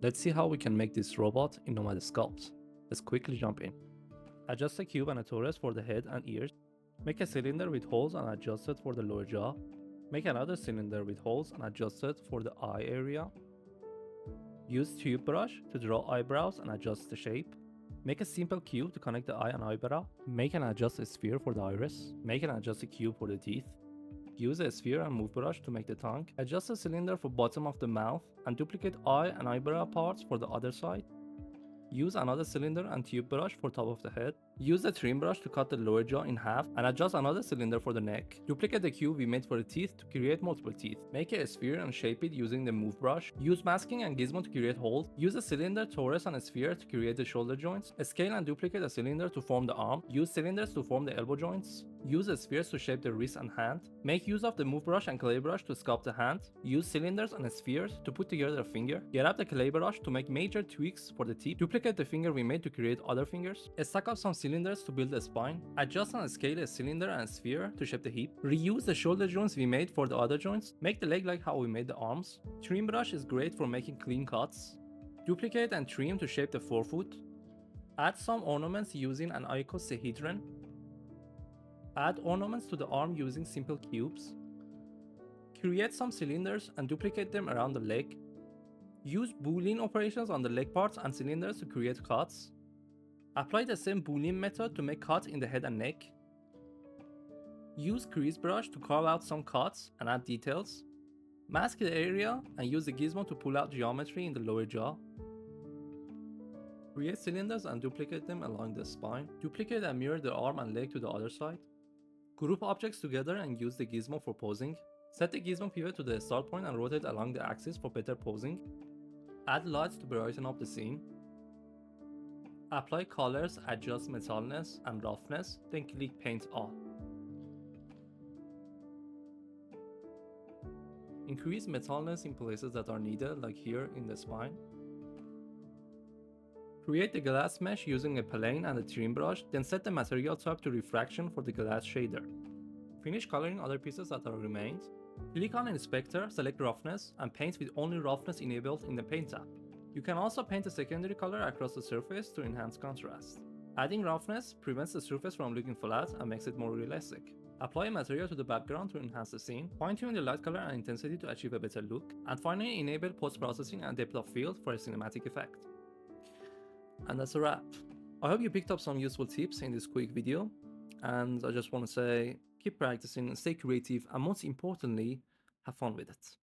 Let's see how we can make this robot in Nomad sculpt. Let's quickly jump in. Adjust a cube and a torus for the head and ears. Make a cylinder with holes and adjust it for the lower jaw. Make another cylinder with holes and adjust it for the eye area. Use tube brush to draw eyebrows and adjust the shape. Make a simple cube to connect the eye and eyebrow. Make and adjust a sphere for the iris. Make and adjust a cube for the teeth. Use a sphere and move brush to make the tongue. Adjust the cylinder for bottom of the mouth and duplicate eye and eyebrow parts for the other side. Use another cylinder and tube brush for top of the head. Use the trim brush to cut the lower jaw in half and adjust another cylinder for the neck. Duplicate the cube we made for the teeth to create multiple teeth. Make a sphere and shape it using the move brush. Use masking and gizmo to create holes. Use a cylinder, torus and a sphere to create the shoulder joints. Scale and duplicate a cylinder to form the arm. Use cylinders to form the elbow joints. Use spheres to shape the wrist and hand. Make use of the move brush and clay brush to sculpt the hand. Use cylinders and spheres to put together a finger. Grab the clay brush to make major tweaks for the tip. Duplicate the finger we made to create other fingers. Stack up some cylinders to build a spine. Adjust and scale a cylinder and sphere to shape the hip. Reuse the shoulder joints we made for the other joints. Make the leg like how we made the arms. Trim brush is great for making clean cuts. Duplicate and trim to shape the forefoot. Add some ornaments using an icosahedron. Add ornaments to the arm using simple cubes. Create some cylinders and duplicate them around the leg. Use boolean operations on the leg parts and cylinders to create cuts. Apply the same boolean method to make cuts in the head and neck. Use crease brush to carve out some cuts and add details. Mask the area and use the gizmo to pull out geometry in the lower jaw. Create cylinders and duplicate them along the spine. Duplicate and mirror the arm and leg to the other side. Group objects together and use the gizmo for posing. Set the gizmo pivot to the start point and rotate along the axis for better posing. Add lights to brighten up the scene. Apply colors, adjust metalness and roughness, then click Paint All. Increase metalness in places that are needed, like here in the spine. Create the glass mesh using a plane and a trim brush, then set the material type to refraction for the glass shader. Finish coloring other pieces that are remained. Click on Inspector, select Roughness, and paint with only roughness enabled in the Paint tab. You can also paint a secondary color across the surface to enhance contrast. Adding roughness prevents the surface from looking flat and makes it more realistic. Apply a material to the background to enhance the scene. Fine-tune the light color and intensity to achieve a better look. And finally, enable post-processing and depth of field for a cinematic effect. And that's a wrap. I hope you picked up some useful tips in this quick video, and I just want to say keep practicing, stay creative, and most importantly, have fun with it.